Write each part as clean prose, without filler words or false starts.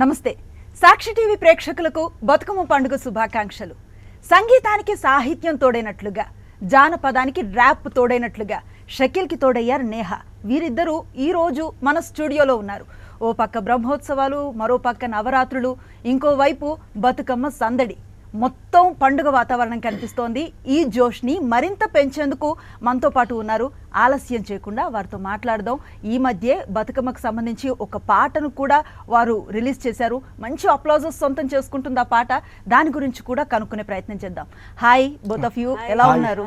నమస్తే సాక్షి టీవీ ప్రేక్షకులకు బతుకమ్మ పండుగ శుభాకాంక్షలు. సంగీతానికి సాహిత్యం తోడైనట్లుగా, జానపదానికి ర్యాప్ తోడైనట్లుగా షకీల్కి తోడయ్యారు నేహ. వీరిద్దరూ ఈ రోజు మన స్టూడియోలో ఉన్నారు. ఓ పక్క బ్రహ్మోత్సవాలు, మరో పక్క నవరాత్రులు, ఇంకోవైపు బతుకమ్మ సందడి. మొత్తం పండుగ వాతావరణం కనిపిస్తోంది. ఈ జోష్ని మరింత పెంచేందుకు మనతో పాటు ఉన్నారు. ఆలస్యం చేయకుండా వారితో మాట్లాడదాం. ఈ మధ్య బతుకమ్మకు సంబంధించి ఒక పాటను కూడా వారు రిలీజ్ చేశారు. మంచి అప్లాజెస్ సొంతం చేసుకుంటుంది ఆ పాట. దాని గురించి కూడా కనుక్కునే ప్రయత్నం చేద్దాం. హాయ్ బోత్ ఆఫ్ యూ, ఎలా ఉన్నారు?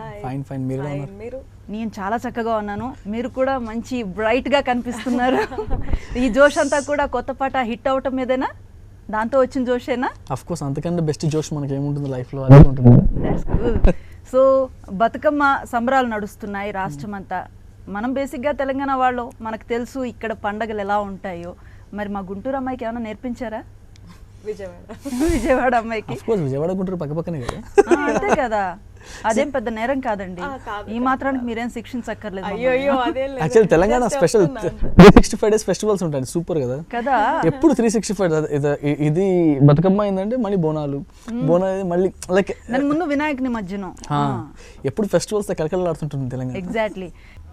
నేను చాలా చక్కగా ఉన్నాను. మీరు కూడా మంచి బ్రైట్గా కనిపిస్తున్నారు. ఈ జోష్ అంతా కూడా కొత్త పాట హిట్ అవటం మీదేనా, దాంతో వచ్చిన జోషేనా? ఆఫ్ కోర్స్, అంతకంటే బెస్ట్ జోష్ మనకి ఏముంటుంది లైఫ్లో, అదే ఉంటుంది. సో బతుకమ్మ సంబరాలు నడుస్తున్నాయి రాష్ట్రం అంతా. మనం బేసిక్గా తెలంగాణ వాళ్ళు, మనకు తెలుసు ఇక్కడ పండగలు ఎలా ఉంటాయో. మరి మా గుంటూరు అమ్మాయికి ఏమైనా నేర్పించారా? విజయవాడ అమ్మాయికి విజయవాడ గుంటూరు పక్క పక్కనే కదా. అంతే కదా, అదేం పెద్ద నేరం కాదండి. ఈ మాత్రానికి మీరేం శిక్షించక్కర్లేదు. Actually Telangana special 365 days festivals ఉంటాయి. సూపర్ కదా కదా, ఎప్పుడు 365. ఇది బతుకమ్మ అయిందంటే మళ్ళీ బోనాలు, బోనాలు మళ్ళీ లైక్ ముందు వినాయక నిమజ్జనం, ఎప్పుడు ఫెస్టివల్స్ కలకలలాడుతుంటుంది తెలంగాణ. ఎగ్జాక్ట్లీ.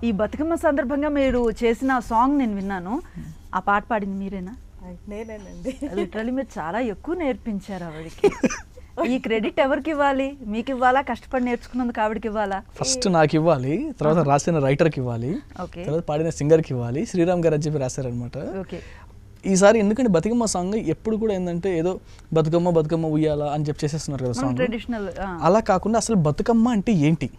ఈ బతుకమ్మ సందర్భంగా మీరు చేసిన సాంగ్ నేను విన్నాను. ఆ పాట పాడింది మీరేనా? నేనేనండి. లిటరల్లీ మీరు చాలా ఎక్కువ నేర్పించారు ఆవిడకి. ఈ క్రెడిట్ ఎవరికి ఇవ్వాలి? మీకు ఇవ్వాలా, కష్టపడి నేర్చుకున్నందుకు ఆవిడకి ఇవ్వాలా? ఫస్ట్ నాకు ఇవ్వాలి, తర్వాత రాసిన రైటర్కి ఇవ్వాలి, తర్వాత పాడిన సింగర్కి ఇవ్వాలి. శ్రీరామ్ గారు అని చెప్పి రాశారనమాట. ఈసారి ఎందుకంటే బతుకమ్మ సాంగ్ ఎప్పుడు కూడా ఏంటంటే ఏదో బతుకమ్మ బతుకమ్మ ఉయ్యాలా అని చెప్పి చేసేస్తున్నారు కదా సాంగ్. ట్రెడిషనల్. అలా కాకుండా అసలు బతుకమ్మ అంటే ఏంటి,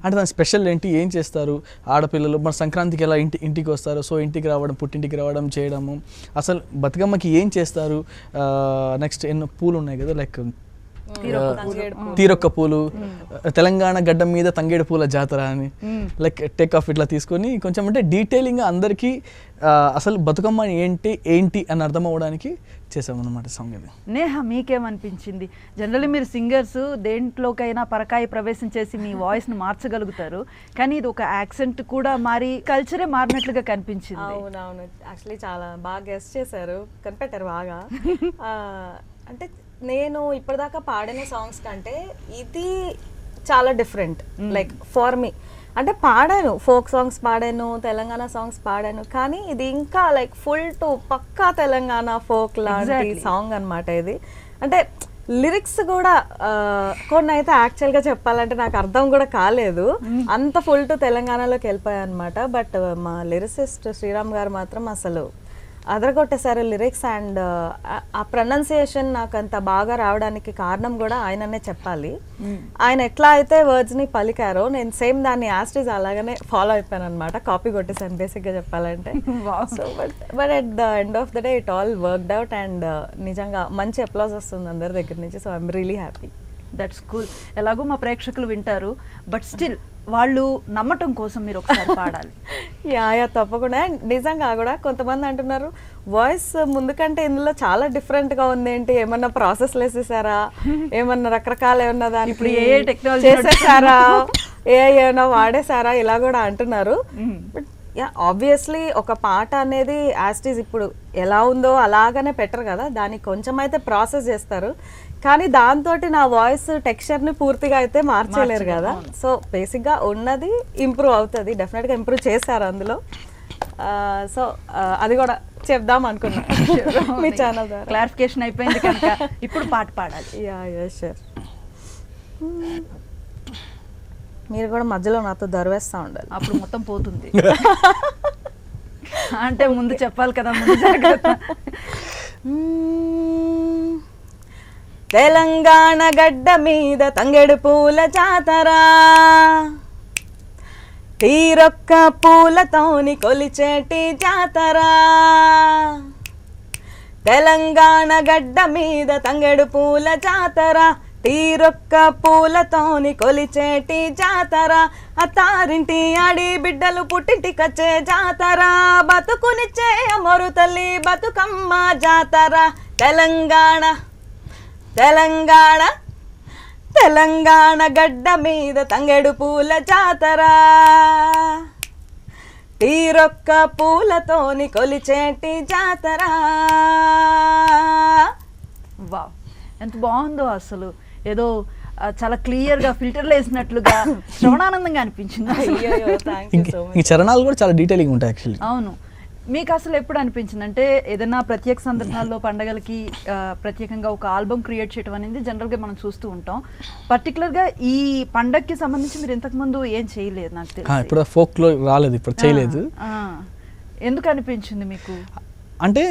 అంటే దాని స్పెషల్ ఏంటి, ఏం చేస్తారు ఆడపిల్లలు, మన సంక్రాంతికి ఎలా ఇంటికి వస్తారు, సో ఇంటికి రావడం, పుట్టింటికి రావడం చేయడము, అసలు బతుకమ్మకి ఏం చేస్తారు, నెక్స్ట్ ఎన్నో పూలు ఉన్నాయి కదా, లైక్ తీరొక్క పూలు, తెలంగాణ గడ్డ మీద తంగేడు పూల జాతర అని, లైక్ టేక్ ఆఫ్ ఇట్లా తీసుకొని కొంచెం అంటే డీటెయిలింగ్గా అందరికీ అసలు బతుకమ్మ ఏంటి అని అర్థం అవ్వడానికి చేసామన్నమాట సాంగ్ ఇది. నేహ, మీకేమనిపించింది? జనరల్లీ మీరు సింగర్స్ దేంట్లోకైనా పరకాయ ప్రవేశం చేసి మీ వాయిస్ని మార్చగలుగుతారు, కానీ ఇది ఒక యాక్సెంట్ కూడా మారి కల్చరే మారినట్లుగా కనిపించింది. అవునవును, యాక్చువల్లీ చాలా బాగా గెస్ట్ చేశారు, కనిపెట్టారు బాగా. అంటే నేను ఇప్పటిదాకా పాడిన సాంగ్స్ కంటే ఇది చాలా డిఫరెంట్, లైక్ ఫర్ మీ. అంటే పాడాను, ఫోక్ సాంగ్స్ పాడాను, తెలంగాణ సాంగ్స్ పాడాను, కానీ ఇది ఇంకా లైక్ ఫుల్ టు పక్కా తెలంగాణ ఫోక్ లాంటి సాంగ్ అనమాట ఇది. అంటే లిరిక్స్ కూడా కొన్ని అయితే యాక్చువల్గా చెప్పాలంటే నాకు అర్థం కూడా కాలేదు, అంత ఫుల్ టు తెలంగాణలోకి వెళ్ళిపోయాయి అనమాట. బట్ మా లిరిసిస్ట్ శ్రీరామ్ గారు మాత్రం అసలు అదరగొట్టేసారు లిరిక్స్. అండ్ ఆ ప్రొనౌన్సియేషన్ నాకు అంత బాగా రావడానికి కారణం కూడా ఆయననే చెప్పాలి. ఆయన ఎట్లా అయితే వర్డ్స్ని పలికారో నేను సేమ్ దాన్ని యాస్టీజ్ అలాగనే ఫాలో అయిపోయాను అనమాట, కాపీ కొట్టేసాను బేసిక్గా చెప్పాలంటే. So but at the end of the day it all worked out and నిజంగా మంచి అప్లాజ్ వస్తుంది అందరి దగ్గర నుంచి. So I'm really happy. That's cool. ఎలాగో మా ప్రేక్షకులు వింటారు, బట్ స్టిల్ వాళ్ళు నమ్మటం కోసం మీరు ఒకసారి పాడాలి. యా తప్పకుండా. నిజంగా కూడా కొంతమంది అంటున్నారు వాయిస్ ముందు కంటే ఇందులో చాలా డిఫరెంట్గా ఉంది, ఏంటి ఏమన్నా ప్రాసెస్లు వేసేసారా, ఏమన్నా రకరకాల ఏమన్నా దాని ఇప్పుడు ఏ టెక్నాలజీ చేసేసారా, ఏమైనా వాడేసారా, ఇలా కూడా అంటున్నారు. బట్ యా ఆబ్వియస్లీ ఒక పాట అనేది యాస్టీజ్ ఇప్పుడు ఎలా ఉందో అలాగనే పెట్టరు కదా, దానికి కొంచెం అయితే ప్రాసెస్ చేస్తారు, కానీ దాంతో నా వాయిస్ టెక్స్చర్ని పూర్తిగా అయితే మార్చలేరు కదా. సో బేసిక్గా ఉన్నది ఇంప్రూవ్ అవుతుంది, డెఫినెట్గా ఇంప్రూవ్ చేశారు అందులో. సో అది కూడా చెప్దాం అనుకున్నా మీ ఛానల్ ద్వారా. క్లారిఫికేషన్ అయిపోయింది కనుక ఇప్పుడు పాట పాడాలి. Yeah sure. మీరు కూడా మధ్యలో నాతో దర్వేస్తూ ఉండాలి, అప్పుడు మొత్తం పోతుంది. అంటే ముందు చెప్పాలి కదా, ముందు జాగ్రత్త. తెలంగాణ గడ్డ మీద తంగెడు పూల జాతర, తీరొక్క పూలతోని కొలిచేటి జాతర. తెలంగాణ గడ్డ మీద తంగెడు పూల జాతర, తీరొక్క పూలతోని కొలిచేటి జాతర. అత్తారింటి ఆడి బిడ్డలు పుట్టింటికొచ్చే జాతర, బతుకునిచ్చే అమరు తల్లి బతుకమ్మ జాతర. తెలంగాణ తెలంగాణ తెలంగాణ గడ్డ మీద తంగెడు పూల జాతర, తీరొక్క పూలతోని కొలిచేటి జాతర. ఎంత బాగుందో అసలు, ఏదో చాలా క్లియర్ గా ఫిల్టర్లు వేసినట్లుగా శ్రవణానందంగా అనిపించింది అసలు. ఈ చరణాలు కూడా చాలా డీటెయిలింగ్ ఉంటాయి యాక్చువల్లీ. అవును. మీకు అసలు ఎప్పుడు అనిపించింది అంటే ఏదైనా ప్రత్యేక సందర్భాల్లో పండగలకి ప్రత్యేకంగా ఒక ఆల్బమ్ క్రియేట్ చేయడం అనేది జనరల్గా మనం చూస్తూ ఉంటాం. పర్టికులర్గా ఈ పండగకి సంబంధించి మీరు ఇంతకుముందు ఏం చేయలేదు నాకు తెలిసి. ఇప్పుడు ఫోక్లో రాలేదు, ఇప్పుడు చేయలేదు. ఎందుకు అనిపించింది మీకు? అంటే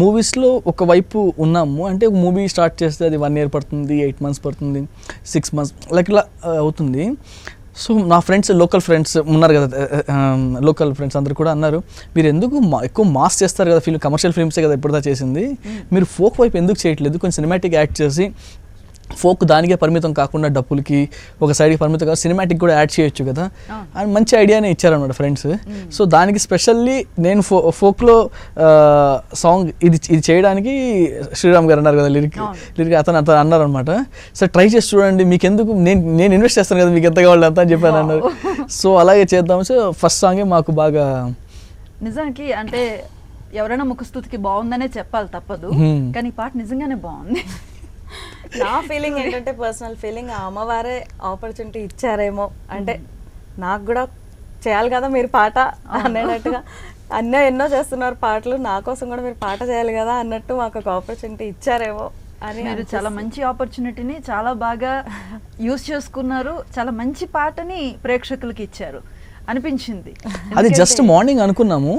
మూవీస్లో ఒకవైపు ఉన్నాము, అంటే ఒక మూవీ స్టార్ట్ చేస్తే అది 1 year పడుతుంది, 8 months పడుతుంది, 6 months లైక్ ఇలా అవుతుంది. సో నా ఫ్రెండ్స్, లోకల్ ఫ్రెండ్స్ ఉన్నారు కదా, లోకల్ ఫ్రెండ్స్ అందరు కూడా అన్నారు, మీరు ఎందుకు ఎక్కువ మాస్ చేస్తారు కదా, కమర్షియల్ ఫిల్మ్సే కదా ఇప్పుడుదా చేసింది, మీరు ఫోక్ వైపు ఎందుకు చేయట్లేదు, కొంచెం సినిమాటిక్ యాడ్ చేసి ఫోక్ దానికే పరిమితం కాకుండా డప్పులకి ఒక సైడ్కి పరిమితం కాదు, సినిమాటిక్ కూడా యాడ్ చేయొచ్చు కదా అని మంచి ఐడియానే ఇచ్చారన్నమాట ఫ్రెండ్స్. సో దానికి స్పెషల్లీ నేను ఫోక్లో సాంగ్ ఇది చేయడానికి శ్రీరామ్ గారు అన్నారు కదా లిరిక్ అతను అన్నారు అనమాట. సో ట్రై చేసి చూడండి, మీకు ఎందుకు, నేను ఇన్వెస్ట్ చేస్తాను కదా, మీకు ఎంత కావాలి అంత అని చెప్పాను అన్నారు. సో అలాగే చేద్దాం. సో ఫస్ట్ సాంగే మాకు బాగా, నిజానికి అంటే ఎవరైనా ముఖస్థుతికి బాగుందనే చెప్పాలి తప్పదు, కానీ ఈ పాట నిజంగానే బాగుంది. నా ఫీలింగ్ ఏంటంటే, పర్సనల్ ఫీలింగ్, ఆ అమ్మవారే ఆపర్చునిటీ ఇచ్చారేమో, అంటే నాకు కూడా చేయాలి కదా మీరు పాట అనేటట్టుగా, ఎన్నో చేస్తున్నారు పాటలు, నా కోసం కూడా మీరు పాట చేయాలి కదా అన్నట్టు మాకు ఒక ఆపర్చునిటీ ఇచ్చారేమో అని. మీరు చాలా మంచి ఆపర్చునిటీని చాలా బాగా యూజ్ చేసుకున్నారు, చాలా మంచి పాటని ప్రేక్షకులకి ఇచ్చారు అనిపించింది. అది జస్ట్ మార్నింగ్ అనుకున్నాము,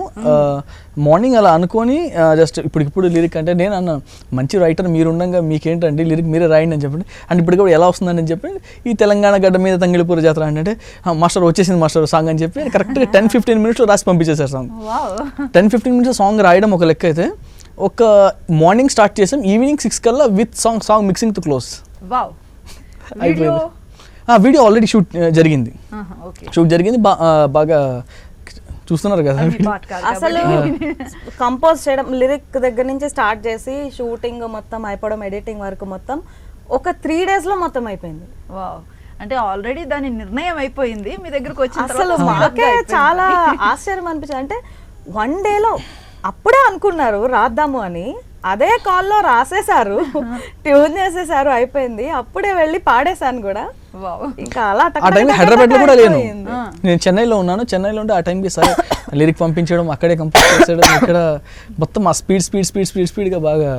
మార్నింగ్ అలా అనుకొని జస్ట్ ఇప్పుడు లిరిక్ అంటే నేను అన్నాను, మంచి రైటర్ మీరు ఉండగా మీకేంటండి లిరిక్ మీరే రాయండి అని చెప్పండి. అండ్ ఇప్పుడు కూడా ఎలా వస్తుందని చెప్పి, ఈ తెలంగాణ గడ్డ మీద తంగిళపూర జాతర అంటే మాస్టర్ వచ్చేసింది మాస్టర్ సాంగ్ అని చెప్పి కరెక్ట్గా 10-15 minutes రాసి పంపించేశారు సాంగ్. 10-15 minutes సాంగ్ రాయడం ఒక లెక్క అయితే, ఒక మార్నింగ్ స్టార్ట్ చేసాం, ఈవినింగ్ 6 కల్లా with song mixing to close అయిపోయింది. వీడియో ఆల్రెడీ షూట్ జరిగింది, బాగా చూస్తున్నారు కదా. అసలు కంపోజ్ చేయడం, లిరిక్ దగ్గర నుంచి స్టార్ట్ చేసి షూటింగ్ మొత్తం అయిపోవడం, ఎడిటింగ్ వరకు మొత్తం ఒక 3 days లో మొత్తం అయిపోయింది. వావ్, అంటే ఆల్రెడీ దాని నిర్ణయం అయిపోయింది, మీ దగ్గరకు వచ్చి అసలు మాకే చాలా ఆశ్చర్యం అనిపించింది. అంటే 1 day లో అప్పుడే అనుకున్నారు రాద్దాము అని, అదే కాల్లో రాసేసారు, ట్యూన్ చేసేసారు, అయిపోయింది. అప్పుడే వెళ్ళి పాడేశాను కూడా. ఇంకా అలా ఆ టైంకి హైదరాబాద్లో కూడా లేను, నేను చెన్నైలో ఉన్నాను. చెన్నైలో ఉంటే ఆ టైంకి సరే లిరిక్ పంపించడం, అక్కడే కంపోజ్ చేసేయడం, ఇక్కడ మొత్తం ఆ స్పీడ్గా బాగా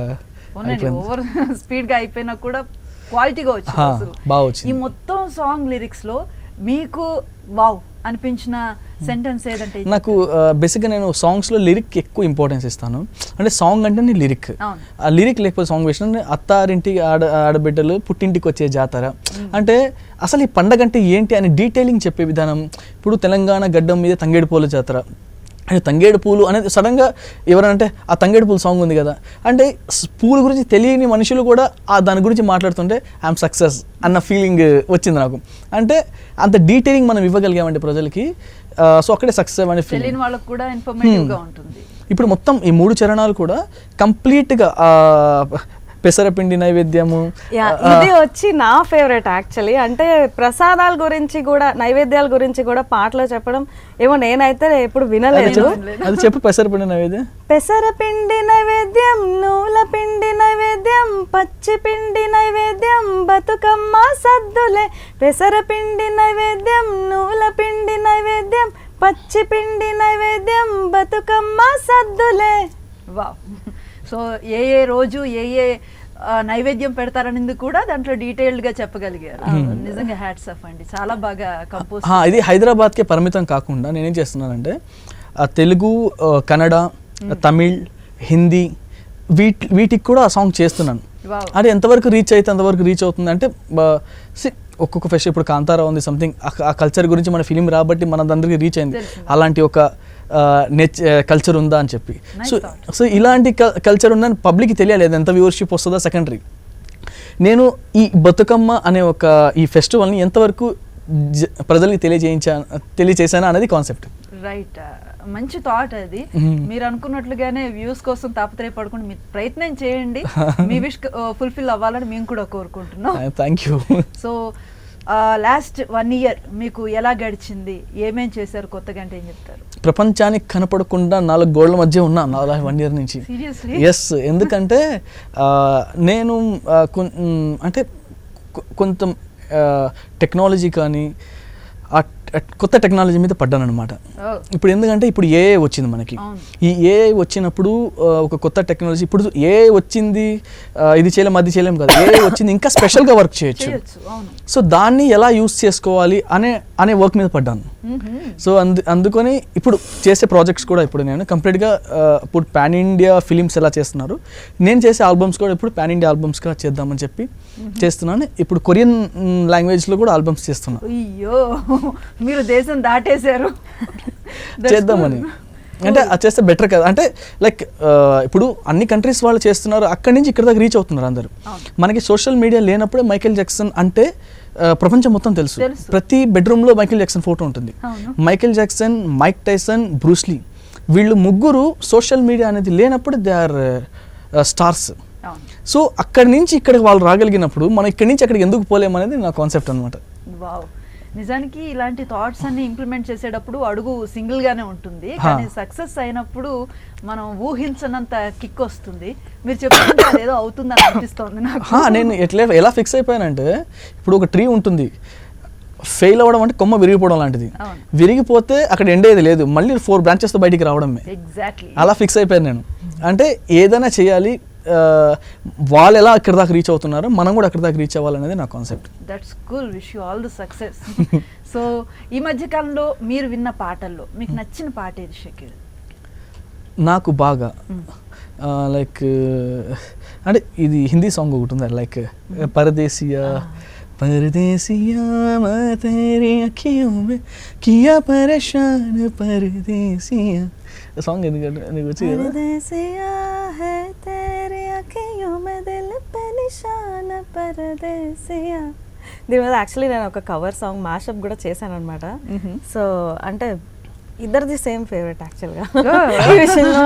ఓవర్ స్పీడ్గా అయిపోయినా కూడా క్వాలిటీగా వచ్చింది. బాగా వచ్చింది. ఈ మొత్తం సాంగ్ లిరిక్స్లో మీకు వావ్ అనిపించిన సెంటెన్స్ ఏదంటే? నాకు బేసిక్గా నేను సాంగ్స్లో లిరిక్ ఎక్కువ ఇంపార్టెన్స్ ఇస్తాను. అంటే సాంగ్ అంటే లిరిక్, ఆ లిరిక్ లేకపోతే సాంగ్ వేసిన అత్తారింటికి ఆడబిడ్డలు పుట్టింటికి వచ్చే జాతర అంటే అసలు ఈ పండగ అంటే ఏంటి అని డీటెయిలింగ్ చెప్పే విధానం. ఇప్పుడు తెలంగాణ గడ్డం మీద తంగేడు పూల జాతర అంటే తంగేడు పూలు అనేది సడన్గా ఎవరంటే ఆ తంగేడు పూలు సాంగ్ ఉంది కదా అంటే పూల గురించి తెలియని మనుషులు కూడా దాని గురించి మాట్లాడుతుంటే ఐఎమ్ సక్సెస్ అన్న ఫీలింగ్ వచ్చింది నాకు. అంటే అంత డీటెయిలింగ్ మనం ఇవ్వగలిగామంటే ప్రజలకి, సో అక్కడే సక్సెస్ అనే ఫీలింగ్ వాళ్ళకి కూడా ఇన్ఫర్మేటివ్గా ఉంటుంది. ఇప్పుడు మొత్తం ఈ 3 చరణాలు కూడా కంప్లీట్గా పెసరపిండి నైవేద్యము, ఇది వచ్చి నా ఫేవరెట్ యాక్చువల్లీ. అంటే ప్రసాదాల గురించి కూడా, నైవేద్యాల గురించి కూడా పాటలో చెప్పడం ఏమో నేనైతే ఎప్పుడు వినలేదు. అది చెప్పు, పెసరపిండి నైవేద్యం. పెసరపిండి నైవేద్యం, నూల పిండి నైవేద్యం, పచ్చి పిండి నైవేద్యం, బతుకమ్మ సద్దులే. పెసరపిండి నైవేద్యం, నూల పిండి నైవేద్యం, పచ్చి పిండి నైవేద్యం, బతుకమ్మ సద్దులే. వావ్. సో ఏ రోజు ఏ నైవేద్యం పెడతారనేది కూడా దాంట్లో డీటెయిల్డ్గా చెప్పగలిగారు. నిజంగా హ్యాట్స్ ఆఫ్ అండి, చాలా బాగా కంపోజ్. ఇది హైదరాబాద్కే పరిమితం కాకుండా నేనేం చేస్తున్నానంటే తెలుగు, కన్నడ, తమిళ్, హిందీ వీటికి కూడా ఆ సాంగ్ చేస్తున్నాను. అది ఎంతవరకు రీచ్ అయితే అంతవరకు రీచ్ అవుతుంది. అంటే ఒక్కొక్క ఫెస్ట్, ఇప్పుడు కాంతారా ఉంది సంథింగ్, ఆ కల్చర్ గురించి మన ఫిలిం రాబట్టి మనందరికీ రీచ్ అయింది. అలాంటి ఒక కల్చర్ ఉందా అని చెప్పి, సో ఇలాంటి కల్చర్ ఉందని పబ్లిక్కి తెలియాలి. అది ఎంత వ్యూవర్షిప్ వస్తుందో సెకండరీ. నేను ఈ బతుకమ్మ అనే ఒక ఈ ఫెస్టివల్ని ఎంతవరకు ప్రజలకి తెలియజేశానా అనేది కాన్సెప్ట్. రైట్, మంచి థాట్ అది. మీరు అనుకున్నట్లుగానే వ్యూస్ కోసం తాపత్రయపడకుండా మీరు ప్రయత్నం చేయండి, మీ విష్ ఫుల్ఫిల్ అవ్వాలని మేము కూడా కోరుకుంటున్నాం. Thank you. So last 1 year మీకు ఎలా గడిచింది, ఏమేం చేశారు కొత్తగా అంటే ఏం చెప్తారు? ప్రపంచానికి కనపడకుండా 4 గోడల మధ్య ఉన్నా 1 year నుంచి. Seriously? ఎస్, ఎందుకంటే నేను అంటే కొంత టెక్నాలజీ కానీ కొత్త టెక్నాలజీ మీద పడ్డాను అనమాట. Oh. ఇప్పుడు ఎందుకంటే ఇప్పుడు ఏఐ వచ్చింది మనకి. అవును. ఈ ఏఐ వచ్చినప్పుడు ఒక కొత్త టెక్నాలజీ, ఇప్పుడు ఏఐ వచ్చింది ఇది చేయలేం అది చేయలేం కదా, ఏఐ వచ్చింది ఇంకా స్పెషల్గా వర్క్ చేయొచ్చు. అవును. సో దాన్ని ఎలా యూస్ చేసుకోవాలి అనే వర్క్ మీద పడ్డాను. సో అందుకని ఇప్పుడు చేసే ప్రాజెక్ట్స్ కూడా ఇప్పుడు నేను కంప్లీట్గా ఇప్పుడు పాన్ ఇండియా ఫిలిమ్స్ ఎలా చేస్తున్నారు, నేను చేసే ఆల్బమ్స్ కూడా ఇప్పుడు పాన్ ఇండియా ఆల్బమ్స్గా చేద్దామని చెప్పి చేస్తున్నాను. ఇప్పుడు కొరియన్ లాంగ్వేజ్లో కూడా ఆల్బమ్స్ చేస్తున్నాను. అయ్యో, మీరు దేశం దాటేశారు. చేద్దామని అంటే అది చేస్తే బెటర్ కదా, అంటే లైక్ ఇప్పుడు అన్ని కంట్రీస్ వాళ్ళు చేస్తున్నారు, అక్కడి నుంచి ఇక్కడ దాకా రీచ్ అవుతున్నారు అందరూ. మనకి సోషల్ మీడియా లేనప్పుడే మైకేల్ జాక్సన్ అంటే ప్రపంచం మొత్తం తెలుసు. ప్రతి బెడ్రూమ్లో మైకేల్ జాక్సన్ ఫోటో ఉంటుంది. Michael Jackson, Mike Tyson, Bruce Lee, వీళ్ళు ముగ్గురు సోషల్ మీడియా అనేది లేనప్పుడు దే ఆర్ స్టార్స్. సో అక్కడి నుంచి ఇక్కడికి వాళ్ళు రాగలిగినప్పుడు మనం ఇక్కడి నుంచి అక్కడికి ఎందుకు పోలేమనేది నా కాన్సెప్ట్ అనమాట. వావ్, నిజానికి ఇలాంటి థాట్స్ అన్ని ఇంప్లిమెంట్ చేసేటప్పుడు అడుగు సింగిల్ గానే ఉంటుంది, కానీ సక్సెస్ అయినప్పుడు మనం ఊహించనంత కిక్ వస్తుంది. మీరు చెప్తుంటే అదేదో అవుతుందని అనిపిస్తుంది నాకు. నేను ఎలా ఫిక్స్ అయిపోయానంటే, ఇప్పుడు ఒక ట్రీ ఉంటుంది, ఫెయిల్ అవ్వడం అంటే కొమ్మ విరిగిపోవడం లాంటిది. విరిగిపోతే అక్కడ ఎండేది లేదు, మళ్ళీ 4 బ్రాంచెస్తో బయటికి రావడమే. ఎగ్జాక్ట్లీ అలా ఫిక్స్ అయిపోయాను నేను. అంటే ఏదైనా చేయాలి, వాళ్ళు ఎలా అక్కడ దాకా రీచ్ అవుతున్నారో మనం కూడా అక్కడ దాకా రీచ్ అవ్వాలనేది నా concept. That's cool, wish you all the success. So ఈ మధ్య కాలంలో మీరు విన్న పాటల్లో మీకు నచ్చిన పాట ఏది షకీల్? నాకు బాగా లైక్ అంటే ఇది హిందీ సాంగ్ ఒకటి ఉంది, లైక్ పరదేశియా परदेसिया मैं तेरी अखियों में किया परेशान परदेसिया సాంగ్ ఎందుకంటే నీకు వచ్చి కదా, परदेसिया है तेरी अखियों में दिल पे निशान परदेसिया. దీని మీద యాక్చువల్లీ నేను ఒక కవర్ సాంగ్ మ్యాషప్ కూడా చేశాను అనమాట. సో అంటే ఇద్దరిది సేమ్ ఫేవరెట్ యాక్చువల్గా.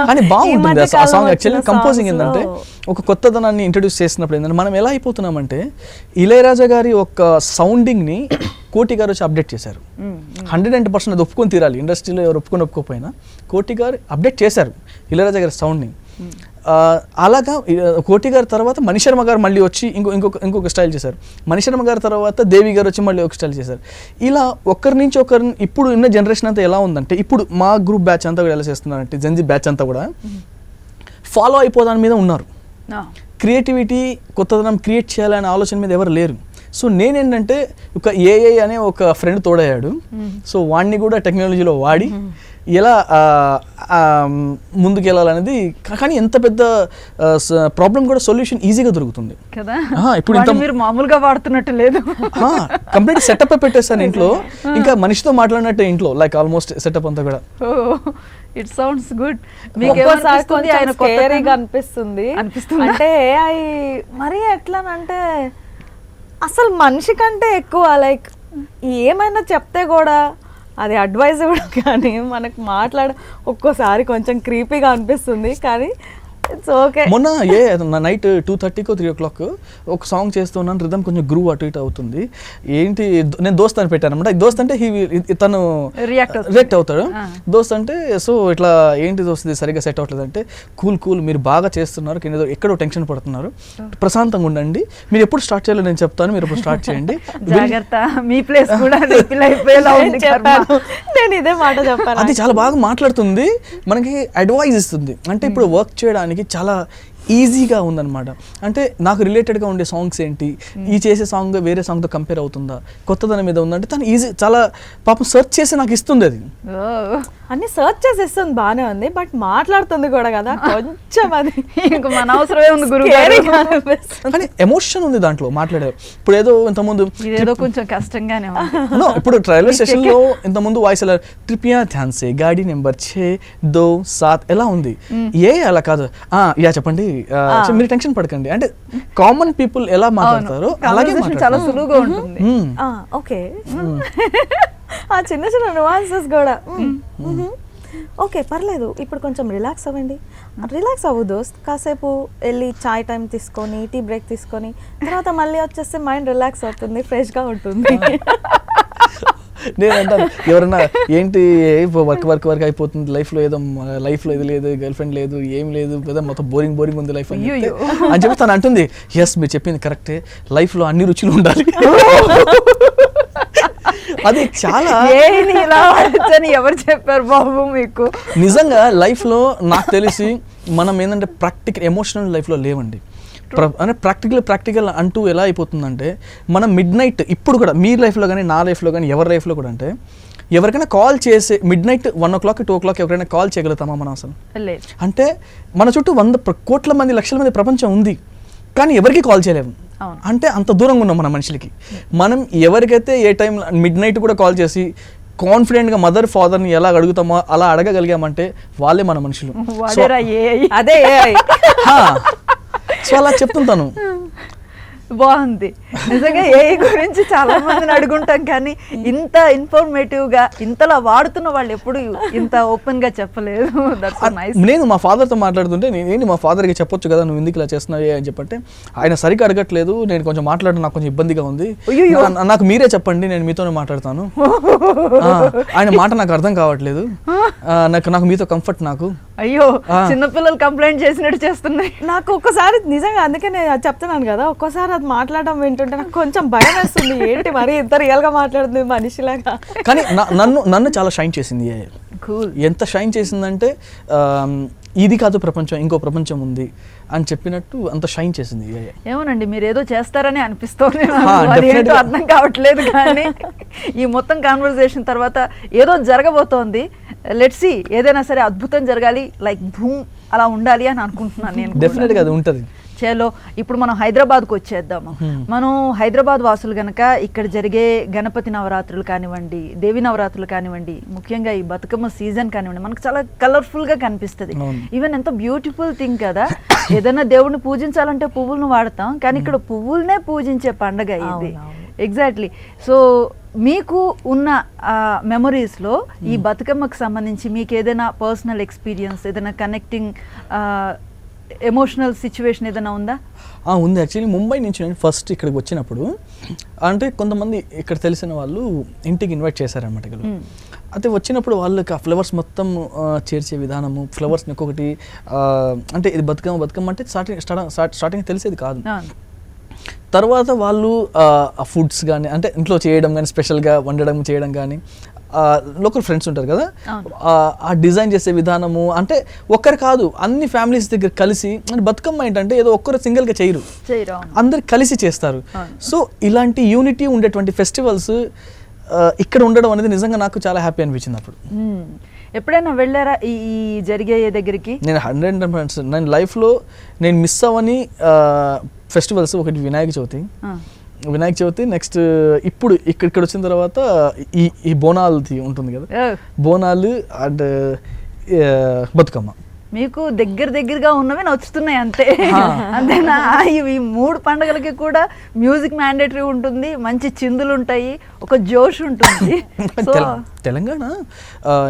కానీ బాగుంటుంది ఆ సాంగ్. యాక్చువల్లీ కంపోజింగ్ ఏంటంటే ఒక కొత్తదనాన్ని ఇంట్రడ్యూస్ చేసినప్పుడు ఏంటంటే మనం ఎలా అయిపోతున్నామంటే, ఇళయరాజా గారి ఒక సౌండింగ్ని కోటి గారు వచ్చి అప్డేట్ చేశారు. 100% అది ఒప్పుకొని తీరాలి, ఇండస్ట్రీలో ఎవరు ఒప్పుకోకపోయినా కోటి గారు అప్డేట్ చేశారు ఇళయరాజా గారి సౌండ్ని. అలాగా కోటి గారి తర్వాత మణిశర్మ గారు మళ్ళీ వచ్చి ఇంకొక స్టైల్ చేశారు. మణిశర్మ గారి తర్వాత దేవి గారు వచ్చి మళ్ళీ ఒక స్టైల్ చేశారు. ఇలా ఒకరి నుంచి ఒకరిని ఇప్పుడు ఉన్న జనరేషన్ అంతా ఎలా ఉందంటే, ఇప్పుడు మా గ్రూప్ బ్యాచ్ అంతా కూడా ఎలా చేస్తున్నారంటే, జెన్జీ బ్యాచ్ అంతా కూడా ఫాలో అయిపోదాని మీద ఉన్నారు. క్రియేటివిటీ, కొత్తదనం క్రియేట్ చేయాలనే ఆలోచన మీద ఎవరు లేరు. సో నేనేంటంటే ఒక ఏఐ అనే ఒక ఫ్రెండ్ తోడయ్యాడు. సో వాడిని కూడా టెక్నాలజీలో వాడి ఎలా ముందుకు వెళ్ళాలనేది, కానీ ఎంత పెద్ద ప్రాబ్లం కూడా సొల్యూషన్ ఈజీగా దొరుకుతుంది కదా. ఇప్పుడు మీరు మామూలుగా వాడుతున్నట్టు లేదు, కంప్లీట్ సెటప్ పెట్టేస్తాను ఇంట్లో, ఇంకా మనిషితో మాట్లాడినట్టే ఇంట్లో, లైక్ ఆల్మోస్ట్ సెటప్ అంతా కూడా. It sounds good. అనిపిస్తుంది అంటే AI మరీ ఎట్లానంటే అసలు మనిషి కంటే ఎక్కువ లైక్ ఏమైనా చెప్తే కూడా అది అడ్వైజ్ కూడా, కానీ మనకు ఒక్కోసారి కొంచెం క్రీపీగా అనిపిస్తుంది, కానీ ఇట్స్ ఓకే. మొన్న నైట్ 2:30కో 3 o'clock ఒక సాంగ్ చేస్తున్నాను, రిథమ్ కొంచెం గ్రూవ్ అటు ఇటు అవుతుంది. ఏంటి నేను దోస్త్ అని పెట్టాను అనమాట. దోస్త్ అంటే తను రియాక్ట్ అవుతాడు. దోస్త్ అంటే సో ఇట్లా ఏంటి దోస్త్ సరిగ్గా సెట్ అవ్వట్లేదు అంటే, కూల్ మీరు బాగా చేస్తున్నారు, కింద ఎక్కడో టెన్షన్ పడుతున్నారు, ప్రశాంతంగా ఉండండి, మీరు ఎప్పుడు స్టార్ట్ చేయాలో నేను చెప్తాను, మీరు ఎప్పుడు స్టార్ట్ చేయండి, జాగ్రత్త మీ ప్లేస్ కూడా నేను ఇదే మాట చెప్పాను. అది చాలా బాగా మాట్లాడుతుంది, మనకి అడ్వైజ్ ఇస్తుంది. అంటే ఇప్పుడు వర్క్ చేయడానికి చాలా ఈజీగా ఉందన్నమాట. అంటే నాకు రిలేటెడ్గా ఉండే సాంగ్స్ ఏంటి, ఈ చేసే సాంగ్ వేరే సాంగ్తో కంపేర్ అవుతుందా, కొత్తదనం మీద ఉందంటే తను ఈజీ చాలా పాపం సెర్చ్ చేసి నాకు ఇస్తుంది. అది అన్ని సెర్చ్ చేసి ఇస్తుంది, బాగానే ఉంది, బట్ మాట్లాడుతుంది కూడా కదా కొంచెం. అది ఇంకా మన అవసరమే ఉంది గురువు, కానీ ఎమోషన్ ఉంది దాంట్లో మాట్లాడారు. ఇప్పుడు ఏదో ఇంతకుముందు ఏదో కొంచెం కష్టంగానే ఇప్పుడు రైల్వే స్టేషన్ లో ఇంతకుముందు వాయిస్ ఎలా ట్రిపియా ధ్యాన్ సే గాడి నెంబర్ 627 ఎలా ఉంది, ఏ అలా కాదు, యా చెప్పండి, మీరు టెన్షన్ పడకండి అంటే కామన్ పీపుల్ ఎలా మాట్లాడతారో అలాగే చాలా సులువుగా ఉంటుంది. ఓకే, ఆ చిన్న చిన్న నువాన్సెస్ కూడా. ఓకే పర్లేదు ఇప్పుడు కొంచెం రిలాక్స్ అవ్వండి, రిలాక్స్ అవ్వు దోస్త్, కాసేపు వెళ్ళి చాయ్ టైం తీసుకొని టీ బ్రేక్ తీసుకొని తర్వాత మళ్ళీ వచ్చేస్తే మైండ్ రిలాక్స్ అవుతుంది, ఫ్రెష్గా ఉంటుంది. నేను అంటాను ఎవరన్నా ఏంటి వర్క్ అయిపోతుంది లైఫ్లో, ఏదో లైఫ్లో ఇది లేదు, గర్ల్ ఫ్రెండ్ లేదు, ఏం లేదు కదా, మొత్తం బోరింగ్ ఉంది లైఫ్ అని చెప్పి తను అంటుంది, ఎస్ మీరు చెప్పింది కరెక్టే, లైఫ్లో అన్ని రుచులు ఉండాలి. అది చాలా ఎవరు చెప్పారు బాబు మీకు? నిజంగా లైఫ్లో నాకు తెలిసి మనం ఏంటంటే ఎమోషనల్ లైఫ్లో లేవండి. అంటే ప్రాక్టికల్ అంటూ ఎలా అయిపోతుందంటే మనం మిడ్ నైట్ ఇప్పుడు కూడా మీ లైఫ్లో కానీ నా లైఫ్లో కానీ ఎవరి లైఫ్లో కూడా అంటే ఎవరికైనా కాల్ చేసే మిడ్ నైట్ 1 o'clock 2 o'clock ఎవరైనా కాల్ చేయగలుగుతామా మనం అసలు? అంటే మన చుట్టూ 100 కోట్ల మంది లక్షల మంది ప్రపంచం ఉంది కానీ ఎవరికి కాల్ చేయలేము. అంటే అంత దూరంగా ఉన్నాం మన మనుషులకి. మనం ఎవరికైతే ఏ టైం మిడ్ నైట్ కూడా కాల్ చేసి కాన్ఫిడెంట్గా మదర్ ఫాదర్ని ఎలా అడుగుతామో అలా అడగగలిగామంటే వాళ్ళే మన మనుషులు. అదే సో అలా చెప్తుంటాను. బాగుంది నిజంగా. ఏఐ గురించి చాలా మందిని అడుగుంటాం కానీ ఇంత ఇన్ఫర్మేటివ్ గా ఇంతలా వాడుతున్న వాళ్ళు ఎప్పుడు ఇంత ఓపెన్ గా చెప్పలేదు. నేను మా ఫాదర్తో మాట్లాడుతుంటే నేను మా ఫాదర్కి చెప్పొచ్చు కదా నువ్వు ఎందుకు ఇలా చేస్తున్నావు అని చెప్పంటే ఆయన సరిగ్గా అడగట్లేదు, నేను కొంచెం మాట్లాడడం నాకు కొంచెం ఇబ్బందిగా ఉంది, నాకు మీరే చెప్పండి నేను మీతోనే మాట్లాడతాను, ఆయన మాట నాకు అర్థం కావట్లేదు, నాకు మీతో కంఫర్ట్ నాకు. అయ్యో చిన్నపిల్లలు కంప్లైంట్ చేసినట్టు చేస్తున్నాయి. నాకు ఒక్కసారి నిజంగా అందుకే నేను చెప్తున్నాను కదా, ఒక్కోసారి అది మాట్లాడడం వింటుంటే నాకు కొంచెం భయం వేస్తుంది, ఏంటి మరి ఇంత రియల్ గా మాట్లాడుతుంది మనిషిలాగా. కానీ నన్ను చాలా షైన్ చేసింది. ఎంత షైన్ చేసిందంటే ఇది కాదు ప్రపంచం, ఇంకో ప్రపంచం ఉంది అని చెప్పినట్టు అంత షైన్ చేసింది. ఏమోనండి మీరు ఏదో చేస్తారని అనిపిస్తోంది, అర్థం కావట్లేదు. కానీ ఈ మొత్తం కాన్వర్సేషన్ తర్వాత ఏదో జరగబోతోంది. లెట్స్ సీ, ఏదైనా సరే అద్భుతం జరగాలి, లైక్ భూమ్ అలా ఉండాలి అని అనుకుంటున్నాను నేను. డెఫినెట్గా అది ఉంటుంది. చలో ఇప్పుడు మనం హైదరాబాద్కు వచ్చేద్దాము. మనం హైదరాబాద్ వాసులు గనక ఇక్కడ జరిగే గణపతి నవరాత్రులు కానివ్వండి, దేవి నవరాత్రులు కానివ్వండి, ముఖ్యంగా ఈ బతుకమ్మ సీజన్ కానివ్వండి, మనకు చాలా కలర్ఫుల్గా కనిపిస్తుంది. ఈవెన్ ఎంత బ్యూటిఫుల్ థింగ్ కదా. ఏదైనా దేవుడిని పూజించాలంటే పువ్వులను వాడతాం, కానీ ఇక్కడ పువ్వులనే పూజించే పండగ ఇది. ఎగ్జాక్ట్లీ. సో మీకు ఉన్న మెమరీస్లో ఈ బతుకమ్మకు సంబంధించి మీకు ఏదైనా పర్సనల్ ఎక్స్పీరియన్స్, ఏదైనా కనెక్టింగ్ ఎమోషనల్ సిచ్యువేషన్ ఏదైనా ఉందా? ఉంది. యాక్చువల్లీ ముంబై నుంచి నేను ఫస్ట్ ఇక్కడికి వచ్చినప్పుడు అంటే కొంతమంది ఇక్కడ తెలిసిన వాళ్ళు ఇంటికి ఇన్వైట్ చేశారనమాట. ఇక్కడ అయితే వచ్చినప్పుడు వాళ్ళకి ఆ ఫ్లవర్స్ మొత్తం చేర్చే విధానము, ఫ్లవర్స్ని ఒక్కొక్కటి అంటే ఇది బతుకమ్మ అంటే స్టార్టింగ్ తెలిసేది కాదు. తర్వాత వాళ్ళు ఆ ఫుడ్స్ కానీ అంటే ఇంట్లో చేయడం కానీ, స్పెషల్గా వండడం చేయడం కానీ, లోకల్ ఫ్రెండ్స్ ఉంటారు కదా, ఆ డిజైన్ చేసే విధానము అంటే ఒక్కరు కాదు అన్ని ఫ్యామిలీస్ దగ్గర కలిసి. అంటే బతుకమ్మ ఏంటంటే ఏదో ఒక్కరు సింగిల్గా చేయరు, అందరు కలిసి చేస్తారు. సో ఇలాంటి యూనిటీ ఉండేటువంటి ఫెస్టివల్స్ ఇక్కడ ఉండడం అనేది నిజంగా నాకు చాలా హ్యాపీ అనిపించింది. అప్పుడు ఎప్పుడైనా వెళ్ళారా ఈ జరిగే దగ్గరికి? నేను 100% నేను లైఫ్లో నేను మిస్ అవ్వని ఫెస్టివల్స్ ఒకటి వినాయక చవితి, నెక్స్ట్ ఇప్పుడు ఇక్కడ వచ్చిన తర్వాత ఈ బోనాలది ఉంటుంది కదా, బోనాలు అండ్ బతుకమ్మ. మీకు దగ్గరగా ఉన్నవి నచ్చుతున్నాయి అంతే అంతేనా? ఇవి 3 పండుగలకి కూడా మ్యూజిక్ మ్యాండేటరీ ఉంటుంది, మంచి చిందులు ఉంటాయి, ఒక జోష్ ఉంటుంది. తెలంగాణ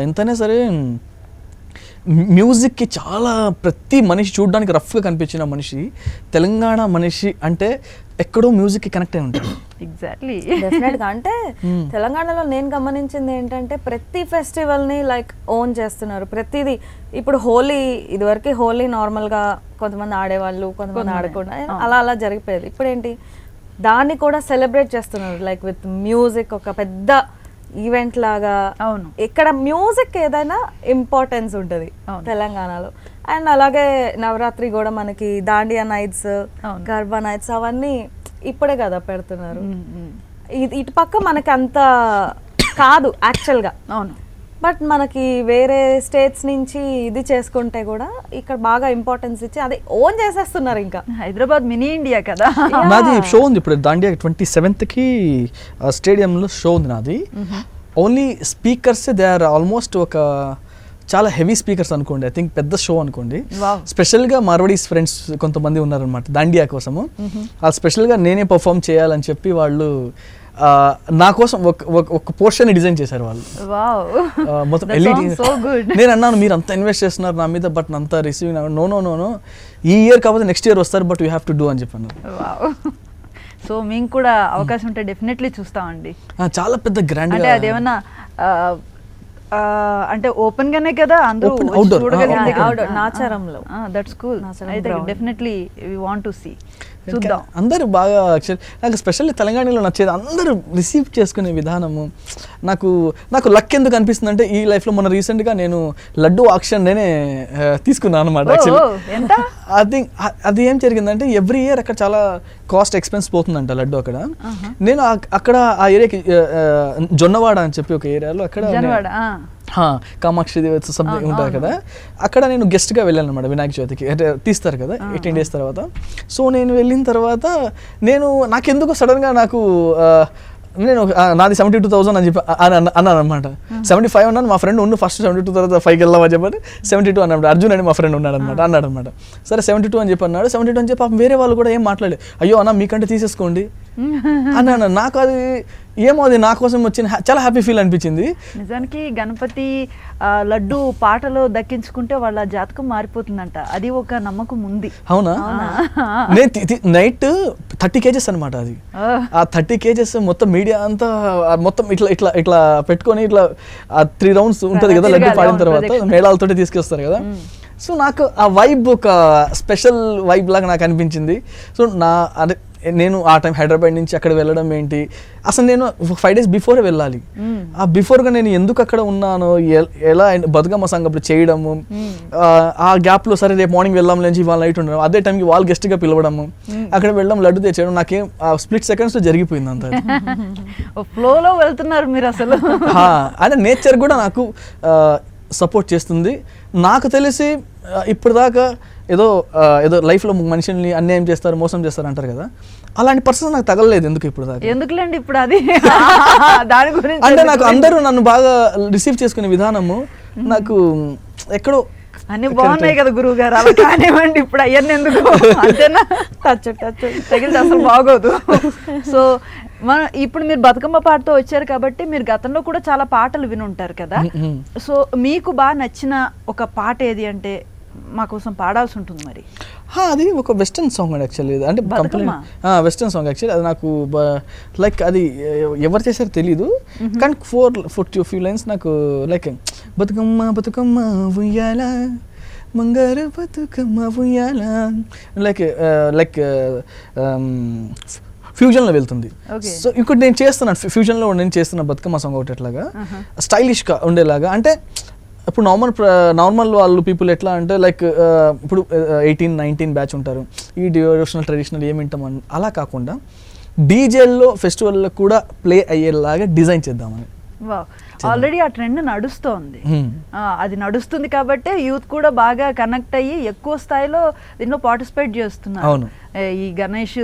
ఎంతైనా సరే మ్యూజిక్కి చాలా ప్రతి మనిషి చూడడానికి రఫ్గా కనిపించిన మనిషి తెలంగాణ మనిషి అంటే ఎక్కడో మ్యూజిక్కి కనెక్ట్ అయి ఉంటుంది. ఎగ్జాక్ట్లీ, డెఫినెట్గా. అంటే తెలంగాణలో నేను గమనించింది ఏంటంటే ప్రతి ఫెస్టివల్ని లైక్ ఓన్ చేస్తున్నారు. ప్రతిదీ ఇప్పుడు హోలీ, ఇదివరకు హోలీ నార్మల్గా కొంతమంది ఆడేవాళ్ళు, కొంతమంది ఆడకుండా అలా జరిగిపోయేది. ఇప్పుడు ఏంటి దాన్ని కూడా సెలబ్రేట్ చేస్తున్నారు లైక్ విత్ మ్యూజిక్, ఒక పెద్ద ఈవెంట్ లాగా. అవును, ఇక్కడ మ్యూజిక్ ఏదైనా ఇంపార్టెన్స్ ఉంటుంది తెలంగాణలో. అండ్ అలాగే నవరాత్రి కూడా మనకి దాండియా నైట్స్, గర్బా నైట్స్ అవన్నీ ఇప్పుడే కదా పెడుతున్నారు. ఇటు పక్క మనకి అంత కాదు యాక్చువల్గా. అవును, బట్ మనకి వేరే స్టేట్స్ నుంచి ఇది చేసుకుంటే కూడా ఇక్కడ బాగా ఇంపార్టెన్స్ ఇచ్చి అది ఓన్ చేసేస్తున్నారు. ఇంకా హైదరాబాద్ మినీ ఇండియా కదా. నాది షో ఉంది ఇప్పుడు దాండియా 27th స్టేడియంలో షో ఉంది నాది. Only speakers they are almost ఒక చాలా హెవీ స్పీకర్స్ అనుకోండి, ఐ థింక్ పెద్ద షో అనుకోండి. స్పెషల్గా మార్వడీస్ ఫ్రెండ్స్ కొంతమంది ఉన్నారనమాట దాండియా కోసము. ఆ స్పెషల్గా నేనే పర్ఫామ్ చేయాలని చెప్పి వాళ్ళు నా కోసం ఒక పోర్షన్ డిజైన్ చేశారు వాళ్ళు. వావ్, మొత్తం that LED. sounds so good. నేను అన్నాను మీరు అంత ఇన్వెస్ట్ చేస్తున్నారు నా మీద, బట్ అంతా రిసీవింగ్ నో ఈ ఇయర్ కాకపోతే నెక్స్ట్ ఇయర్ వస్తారు, but you have to do అని చెప్పాను. వావ్. సో మేము కూడా అవకాశం ఉంటే డెఫినెట్లీ చూస్తామండి. చాలా పెద్ద గ్రాండ్. అంటే అదేమన్నా అంటే ఓపెన్ గానే కదా అందరూ Open, వచ్చి outdoor. చూడగలిగే Outdoor, నాచారంలో. That's cool. నాచారం అయితే ground. Definitely we want to see. చూద్దాం. అందరూ బాగా యాక్చువల్లీ నాకు స్పెషల్లీ తెలంగాణలో నచ్చేది అందరూ రిసీవ్ చేసుకునే విధానము. నాకు లక్ ఎందుకు అనిపిస్తుంది అంటే ఈ లైఫ్లో మొన్న రీసెంట్గా నేను లడ్డు ఆక్షన్ నేనే తీసుకున్నాను అనమాట. యాక్చువల్లీ ఎంత అది ఏం జరిగిందంటే ఎవ్రీ ఇయర్ అక్కడ చాలా కాస్ట్ ఎక్స్పెన్స్ పోతుందంట లడ్డు అక్కడ. నేను అక్కడ ఆ ఏరియాకి జొన్నవాడ అని చెప్పి ఒక ఏరియాలో అక్కడ కామాక్షి సంథింగ్ ఉంటుంది కదా, అక్కడ నేను గెస్ట్గా వెళ్ళాను అనమాట వినాయక చవితికి. అంటే తీస్తారు కదా 18 days తర్వాత. సో నేను వెళ్ళిన తర్వాత నాకెందుకు సడన్గా నేను నాది 72,000 అని చెప్పి అన్నాను అనమాట. 75 అన్నాను, మా ఫ్రెండ్ ఉండు ఫస్ట్ 72 తర్వాత 5కి వెళ్దామని చెప్పని 72 అన్నాడు. అర్జున్ అని మా ఫ్రెండ్ అన్నాడనమాట. సరే 72 అని చెప్పి అన్నాడు. 72 అని చెప్పి పాపం వేరే వాళ్ళు కూడా ఏం మాట్లాడలేదు. అయ్యో అన్న మీకంటే తీసేసుకోండి అన్నాను. నాకు అది ఏమో అది నా కోసం వచ్చిన చాలా హ్యాపీ ఫీల్ అనిపించింది. నిజానికి గణపతి లడ్డు పాటలో దక్కించుకుంటే వాళ్ళ జాతకం మారిపోతుందంట, అది ఒక నమ్మకం ఉంది. అవునా? నేను నైట్ 30 kgs అనమాట అది. ఆ 30 kgs మొత్తం మీడియా అంతా మొత్తం ఇట్లా పెట్టుకొని ఇట్లా 3 rounds ఉంటుంది కదా లడ్డు పాడిన తర్వాత మేళాలతోటి తీసుకొస్తారు కదా. సో నాకు ఆ వైబ్ ఒక స్పెషల్ వైబ్ లాగా నాకు అనిపించింది. సో నేను ఆ టైం హైదరాబాద్ నుంచి అక్కడ వెళ్ళడం ఏంటి, అసలు నేను 5 days బిఫోరే వెళ్ళాలి. ఆ బిఫోర్గా నేను ఎందుకు అక్కడ ఉన్నాను, ఎలా బతుకమ్మ సంగప్పుడు చేయడము, ఆ గ్యాప్లో సరే రేపు మార్నింగ్ వెళ్దాం లేచి ఇవాళ నైట్ ఉండడం, అదే టైంకి వాళ్ళు గెస్ట్గా పిలవడము, అక్కడ వెళ్ళడం లడ్డు తెచ్చేయడం, నాకేం స్ప్లిట్ సెకండ్స్లో జరిగిపోయింది అంతా. ఫ్లోలో వెళ్తున్నారు మీరు అసలు. అంటే నేచర్ కూడా నాకు సపోర్ట్ చేస్తుంది. నాకు తెలిసి ఇప్పుడు దాకా ఏదో లైఫ్లో మనుషుల్ని అన్యాయం చేస్తారు మోసం చేస్తారు అంటారు కదా, అలాంటి పర్సన్ నాకు తగలలేదు ఎందుకు ఇప్పుడు దాకా. ఎందుకులేండి ఇప్పుడు అది దాని గురించి అంటే నాకు అందరూ నన్ను బాగా రిసీవ్ చేసుకునే విధానము నాకు ఎక్కడో అన్ని బాగున్నాయి కదా గురువు గారు, అలా కానివ్వండి ఇప్పుడు అయ్యన్ని ఎందుకు అంతేనా, టచ్ తగిలితే అసలు బాగోదు. సో ఇప్పుడు మీరు బతుకమ్మ పాటతో వచ్చారు కాబట్టి మీరు గతంలో కూడా చాలా పాటలు వినుంటారు కదా. సో మీకు బాగా నచ్చిన ఒక పాట ఏది అంటే మా కోసం పాడాల్సి ఉంటుంది మరి. అది ఒక వెస్టర్న్ సాంగ్ అండి యాక్చువల్లీ. అంటే వెస్టర్న్ సాంగ్ యాక్చువల్లీ. అది నాకు లైక్ అది ఎవరు చేశారో తెలీదు, కానీ ఫ్యూ లైన్స్ నాకు లైక్ బతుకమ్మ బతుకమ్మ ఉయ్యాల మంగారు బతుకమ్మ ఉయ్యాల లైక్ ఫ్యూజన్లో వెళ్తుంది. సో ఇంకోటి నేను చేస్తున్నాను ఫ్యూజన్లో నేను చేస్తున్న బతుకమ్మ సాంగ్ ఒకటి ఎట్లాగా స్టైలిష్గా ఉండేలాగా. అంటే ఇప్పుడు నార్మల్ వాళ్ళు పీపుల్ ఎట్లా అంటే లైక్ ఇప్పుడు 18-19 బ్యాచ్ ఉంటారు, ఈ డివోషనల్ ట్రెడిషనల్ ఏమి వింటాం అలా కాకుండా డీజేల్లో ఫెస్టివల్లో కూడా ప్లే అయ్యేలాగా డిజైన్ చేద్దామని. ఆల్రెడీ ఆ ట్రెండ్ నడుస్తోంది, అది నడుస్తుంది కాబట్టి యూత్ కూడా బాగా కనెక్ట్ అయ్యి ఎక్కువ స్థాయిలో దీనిలో పార్టిసిపేట్ చేస్తున్నారు. ఈ గణేష్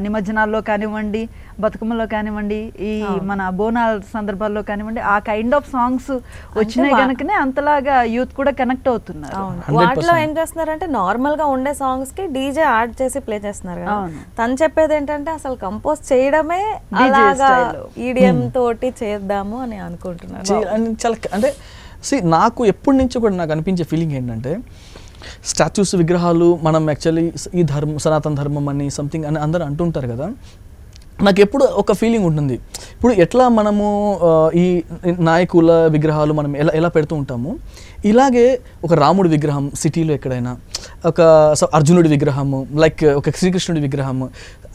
నిమజ్జనాల్లో కానివ్వండి, బతుకమ్మలో కానివ్వండి, ఈ మన బోనాల సందర్భాల్లో కానివ్వండి, ఆ కైండ్ ఆఫ్ సాంగ్స్ వచ్చినాయి కనుకనే అంతలాగా యూత్ కూడా కనెక్ట్ అవుతున్నారు. వాటిలో ఏం చేస్తున్నారంటే నార్మల్ గా ఉండే సాంగ్స్ కి డీజే యాడ్ చేసి ప్లే చేస్తున్నారు. తను చెప్పేది ఏంటంటే అసలు కంపోజ్ చేయడమే ఈడిఎం తోటి చేద్దాము అని అనుకుంటున్నారు. అంటే నాకు ఎప్పటి నుంచో కూడా నాకు అనిపించే ఫీలింగ్ ఏంటంటే స్టాచ్యూస్ విగ్రహాలు మనం యాక్చువల్లీ ఈ సనాతన ధర్మం అని సంథింగ్ అని అందరూ అంటుంటారు కదా, నాకు ఎప్పుడు ఒక ఫీలింగ్ ఉంటుంది. ఇప్పుడు ఎట్లా మనము ఈ నాయకుల విగ్రహాలు మనం ఎలా పెడుతూ ఉంటాము, ఇలాగే ఒక రాముడి విగ్రహం సిటీలో ఎక్కడైనా, ఒక అర్జునుడి విగ్రహము, లైక్ ఒక శ్రీకృష్ణుడి విగ్రహము,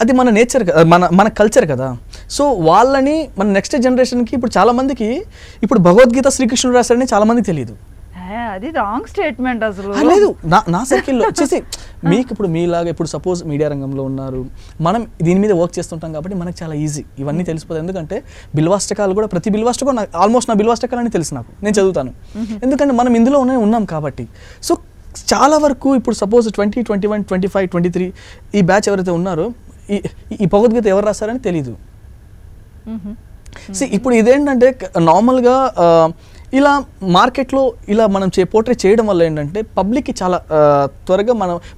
అది మన నేచర్ కదా, మన కల్చర్ కదా. సో వాళ్ళని మన నెక్స్ట్ జనరేషన్కి ఇప్పుడు చాలామందికి ఇప్పుడు భగవద్గీత శ్రీకృష్ణుడు రాశారని చాలామందికి తెలియదు. అది రాంగ్ స్టేట్మెంట్ అసలు. లేదు, నా సర్కిల్లో వచ్చేసి మీకు ఇప్పుడు మీలాగా ఇప్పుడు సపోజ్ మీడియా రంగంలో ఉన్నారు, మనం దీని మీద వర్క్ చేస్తుంటాం కాబట్టి మనకు చాలా ఈజీ ఇవన్నీ తెలిసిపోతాయి. ఎందుకంటే బిల్వాష్టకాలు కూడా ప్రతి బిల్వాష్టకం ఆల్మోస్ట్ నా బిల్వాష్టకాలని తెలుసు, నేను చదువుతాను, ఎందుకంటే మనం ఇందులో ఉన్నాం కాబట్టి. సో చాలా వరకు ఇప్పుడు సపోజ్ 20, 21, 25, 23 ఈ బ్యాచ్ ఎవరైతే ఉన్నారో ఈ భగవద్గీత ఎవరు రాస్తారని తెలీదు. ఇప్పుడు ఇదేంటంటే నార్మల్గా ఇలా మార్కెట్లో ఇలా మనం పోర్ట్రే చేయడం వల్ల ఏంటంటే పబ్లిక్కి చాలా త్వరగా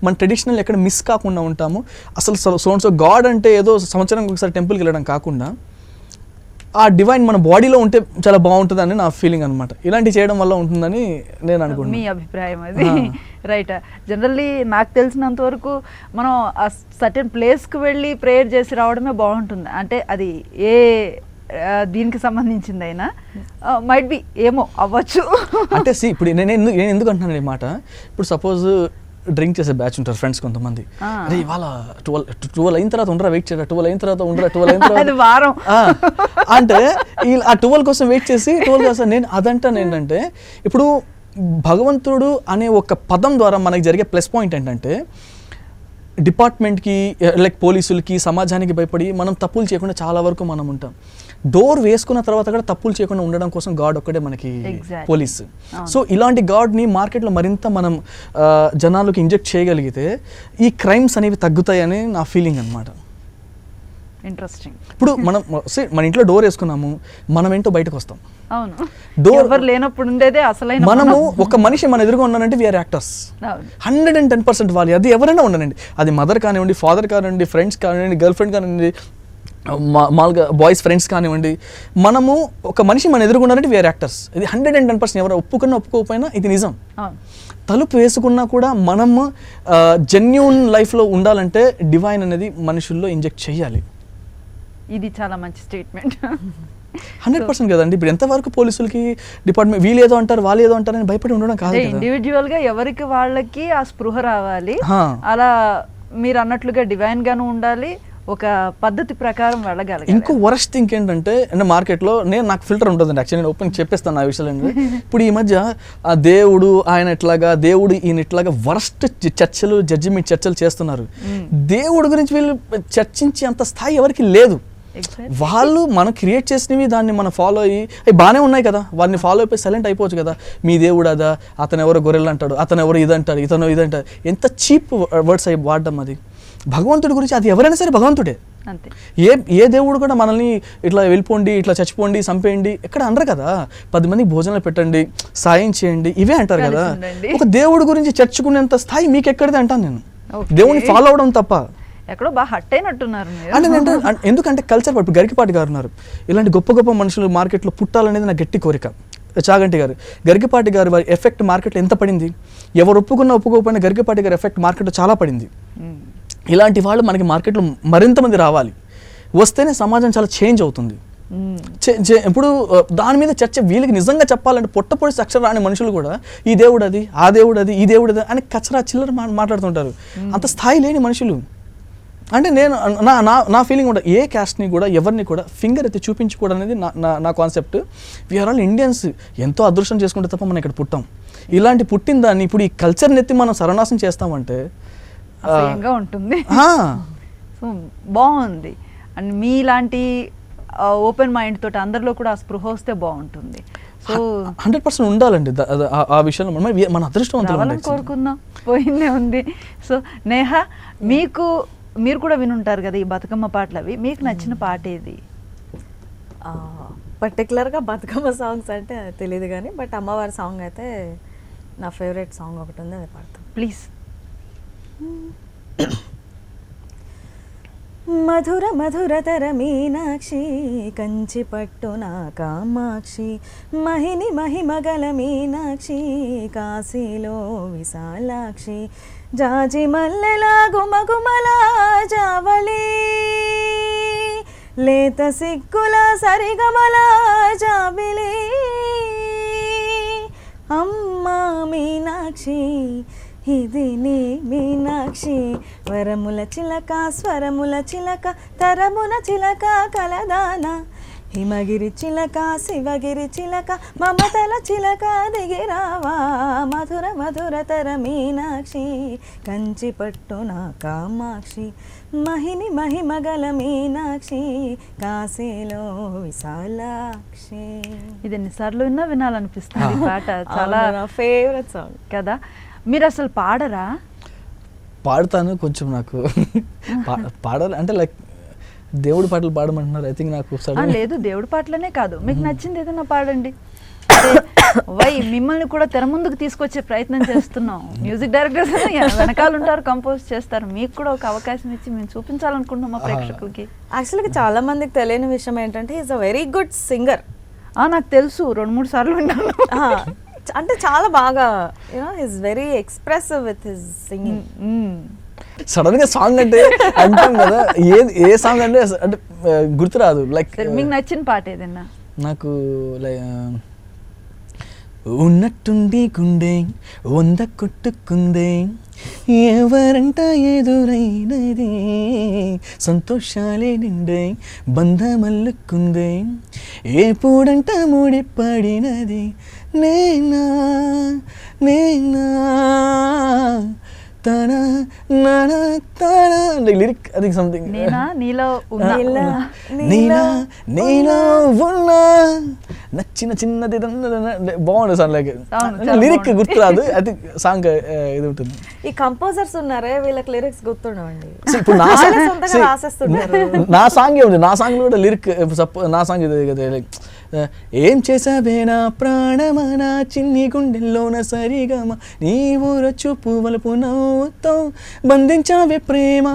మన ట్రెడిషనల్ ఎక్కడ మిస్ కాకుండా ఉంటాము. అసలు సో గాడ్ అంటే ఏదో సంవత్సరానికి ఒకసారి టెంపుల్కి వెళ్ళడం కాకుండా ఆ డివైన్ మన బాడీలో ఉంటే చాలా బాగుంటుందని నా ఫీలింగ్ అనమాట. ఇలాంటి చేయడం వల్ల ఉంటుందని నేను అనుకుంటున్నాను. మీ అభిప్రాయం అది. రైట్. జనరల్లీ నాకు తెలిసినంత వరకు మనం ఆ సర్టెన్ ప్లేస్కి వెళ్ళి ప్రేయర్ చేసి రావడమే బాగుంటుంది. అంటే అది ఏ దీనికి సంబంధించింది అయినా మైట్ బి ఏమో అవ్వచ్చు. అంటే ఇప్పుడు నేను ఎందుకు అంటున్నాను ఈ మాట, ఇప్పుడు సపోజ్ డ్రింక్ చేసే బ్యాచ్ ఉంటారు ఫ్రెండ్స్ కొంతమంది, అరే ఇవాళ 12 అయిన తర్వాత ఉండరా వెయిట్ చేయరా, 12 అయిన తర్వాత ఉండరా, 12 అయిన తర్వాత వారం అంటే ఆ 12 కోసం వెయిట్ చేసి 12 కోసం నేను అదంటాను ఏంటంటే, ఇప్పుడు భగవంతుడు అనే ఒక పదం ద్వారా మనకి జరిగే ప్లస్ పాయింట్ ఏంటంటే, డిపార్ట్మెంట్కి లైక్ పోలీసులకి సమాజానికి భయపడి మనం తప్పులు చేయకుండా చాలా వరకు మనం ఉంటాం. డోర్ వేసుకున్న తర్వాత కూడా తప్పులు చేయకుండా ఉండడం కోసం గాడ్ ఒక్కడే మనకి పోలీస్. సో ఇలాంటి గాడ్ని మార్కెట్లో మరింత మనం జనాలకు ఇంజెక్ట్ చేయగలిగితే ఈ క్రైమ్స్ అనేవి తగ్గుతాయని నా ఫీలింగ్ అనమాట. ఇంట్రెస్టింగ్. ఇప్పుడు మనం మన ఇంట్లో డోర్ వేసుకున్నాము, మనం ఏంటో బయటకు వస్తాం. అవును, డోర్ ఎవరు లేనప్పుడు ఉండేదే అసలైన. మనము ఒక మనిషి మన ఎదురుగా ఉన్నానంటే వీఆర్ యాక్టర్స్ 110% వాళ్ళు. అది ఎవరైనా ఉండనండి, అది మదర్ కానివ్వండి, ఫాదర్ కానివ్వండి, ఫ్రెండ్స్ కానివ్వండి, గర్ల్ ఫ్రెండ్ కానివ్వండి, మామూలుగా బాయ్స్ ఫ్రెండ్స్ కానివ్వండి, మనము ఒక మనిషి మన ఎదురుకున్నారంటే వీఆర్ యాక్టర్స్. ఇది 110% ఎవరు ఒప్పుకున్నా ఒప్పుకోకపోయినా ఇది నిజం. తలుపు వేసుకున్నా కూడా మనము జెన్యూన్ లైఫ్లో ఉండాలంటే డివైన్ అనేది మనుషుల్లో ఇంజెక్ట్ చేయాలి. ఇది చాలా మంచి స్టేట్మెంట్. 100% కదండి. ఇప్పుడు ఎంతవరకు పోలీసులకి డిపార్ట్మెంట్ వీళ్ళు ఏదో అంటారు వాళ్ళు ఏదో అంటారని భయపడి ఉండడం కాదు. ఇండివిజువల్ గా ఎవరికి వాళ్ళకి ఆ స్పృహ రావాలి. అలా మీరు అన్నట్లుగా డివైన్ గాను ఉండాలి, ఒక పద్ధతి ప్రకారం వెళ్ళగలగాలి. ఇంకో వరస్ట్ థింగ్ ఏంటంటే మార్కెట్లో నాకు ఫిల్టర్ ఉంటుందండి. యాక్చువల్లీ నేను ఓపెన్ చెప్పేస్తాను ఆ విషయాలు. ఇప్పుడు ఈ మధ్య ఆ దేవుడు ఆయన ఇట్లాగా, దేవుడు ఈయన ఇట్లాగా వరస్ట్ చర్చలు, జడ్జిమెంట్ చర్చలు చేస్తున్నారు. దేవుడు గురించి వీళ్ళు చర్చించే అంత స్థాయి ఎవరికి లేదు. వాళ్ళు మనం క్రియేట్ చేసినవి దాన్ని మనం ఫాలో అయ్యి అవి బాగానే ఉన్నాయి కదా, వారిని ఫాలో అయిపోయి సైలెంట్ అయిపోవచ్చు కదా. మీ దేవుడు అదా, అతను ఎవరో గొర్రెలు అంటాడు, అతను ఎవరు ఇదంటాడు, ఇతను ఇదంటాడు. ఎంత చీప్ వర్డ్స్ అయి వాడడం. అది భగవంతుడి గురించి అది ఎవరైనా సరే భగవంతుడే. ఏ దేవుడు కూడా మనల్ని ఇట్లా వెళ్ళిపోండి, ఇట్లా చచ్చిపోండి, చంపేయండి ఎక్కడ అనరు కదా. 10 మందికి భోజనాలు పెట్టండి, సాయం చేయండి, ఇవే అంటారు కదా. ఒక దేవుడి గురించి చర్చుకునేంత స్థాయి మీకు ఎక్కడిది అంటాను నేను. దేవుడిని ఫాలో అవడం తప్ప ఎక్కడో బాగా హట్ అయినట్టున్నారు. అంటే ఎందుకంటే కల్చర్. ఇప్పుడు గరికపాటి గారు ఉన్నారు, ఇలాంటి గొప్ప గొప్ప మనుషులు మార్కెట్లో పుట్టాలనేది నా గట్టి కోరిక. చాగంటి గారు, గరికపాటి గారు వారి ఎఫెక్ట్ మార్కెట్లో ఎంత పడింది, ఎవరు ఒప్పుకున్నా ఒప్పుకోకపోయినా గరికపాటి గారి ఎఫెక్ట్ మార్కెట్లో చాలా పడింది. ఇలాంటి వాళ్ళు మనకి మార్కెట్లో మరింత మంది రావాలి, వస్తేనే సమాజం చాలా చేంజ్ అవుతుంది. ఇప్పుడు దాని మీద చర్చ వీళ్ళకి నిజంగా చెప్పాలంటే పొట్టపొడిసి అక్షరం రాని మనుషులు కూడా ఈ దేవుడు అది, ఆ దేవుడు అది, ఈ దేవుడు అది అని కచ్చరా చిల్లర మాట్లాడుతుంటారు. అంత స్థాయి లేని మనుషులు. అంటే నేను నా ఫీలింగ్ కూడా ఏ క్యాస్ట్ని కూడా ఎవరిని కూడా ఫింగర్ ఎత్తి చూపించకూడదు అనేది నా కాన్సెప్ట్. We are all Indians. ఎంతో అదృష్టం చేసుకుంటే తప్ప మనం ఇక్కడ పుట్టాం. ఇలాంటి పుట్టిన దాన్ని ఇప్పుడు ఈ కల్చర్ని ఎత్తి మనం సర్వనాశనం చేస్తామంటే ఉంటుంది. సో బాగుంది. అండ్ మీలాంటి ఓపెన్ మైండ్ తోటి అందరిలో కూడా ఆ స్పృహ వస్తే బాగుంటుంది. సో 100% ఉండాలండి ఆ విషయంలో. మన అదృష్టవంతులు కోరుకుందాం, పోయిందే ఉంది. సో నేహ, మీరు కూడా వినుంటారు కదా ఈ బతుకమ్మ పాటలు, అవి మీకు నచ్చిన పాట ఏది? పర్టికులర్గా బతుకమ్మ సాంగ్స్ అంటే తెలియదు కానీ, బట్ అమ్మవారి సాంగ్ అయితే నా ఫేవరెట్ సాంగ్ ఒకటి ఉంది, అది పాడతాం ప్లీజ్. మధుర మధురతర మీనాక్షి, కంచి పట్టున కామాక్షి, మహిని మహిమగల మీనాక్షి, కాశీలో విశాలాక్షి, జాజి మల్లెల గుమగుమల జావళి, లేత సిక్కుల సరిగమల జాబిలి, అమ్మా మీనాక్షి ఇది నీ మీనాక్షి, వరముల చిలక స్వరముల చిలక, తరమున చిలక కలదాన, హిమగిరి చిలక శివగిరి చిలక, మమతల చిలక దిగిరావా, మధుర మధురతర మీనాక్షి, కంచి పట్టున కామాక్షి, మహిని మహిమగల మీనాక్షి, కాశీలో విశాలాక్షి. ఇది ఎన్నిసార్లు విన్నా వినాలనిపిస్తుంది పాట. చాలా ఫేవరెట్ సాంగ్ కదా. మీరు అసలు పాడరా? పాడతాను కొంచెం. నాకు పాడాలి అంటే లైక్ దేవుడి పాటలు పాడమంటున్నారు. ఐ థింక్ నాకు లేదు, దేవుడి పాటలనే కాదు, మీకు నచ్చింది ఏదైనా పాడండి. వై మిమ్మల్ని కూడా తెర ముందుకు తీసుకొచ్చే ప్రయత్నం చేస్తున్నాం. మ్యూజిక్ డైరెక్టర్స్ వెనకాల ఉంటారు, కంపోజ్ చేస్తారు, మీకు కూడా ఒక అవకాశం ఇచ్చి మేము చూపించాలనుకుంటున్నాం మా ప్రేక్షకులకి. యాక్చువల్గా చాలా మందికి తెలియని విషయం ఏంటంటే is a very good singer. నాకు తెలుసు, 2-3 సార్లు విన్నాను. అంటే చాలా బాగా you know is very expressive with his singing. Sudden గా సాంగ్ అంటే అంటాం కదా, ఏ సాంగ్ అంటే అంటే గుర్తురాదు. లైక్ మీకు నచ్చిన పాట ఏదన్నా? నాకు ఉన్నట్టుండి గుండె 100 కొట్టుకుందే, ఎవరంట ఎదురైనది సంతోషాలే నిండే బంధమల్లుకుందే, ఏపుడంట ముడిపడినది నేనా నేనా తన నన తన లిరిక్ అది సంథింగ్. నేనా నీలో నీలా నీలో ఉన్నా నచ్చిన చిన్నది బాగుంది సాంగ్. లైక్ లిరిక్ గుర్తురాదు, అది సాంగ్ ఇది ఉంటుంది. ఈ కంపోజర్స్ ఉన్నారే వీళ్ళకి లిరిక్స్ గుర్తుండవండి. ఇప్పుడు సొంతంగా రాసేస్తున్నారు. నా సాంగ్ ఉంది, నా సాంగ్ కూడా లిరిక్ నా సాంగ్ ఇది కదా. లైక్ ఏం చేసావే నా ప్రాణమా నా చిన్ని గుండెల్లోన సరిగమ, నీవు రచ్చుపు వలుపు నవ్వుతో బంధించావే ప్రేమ,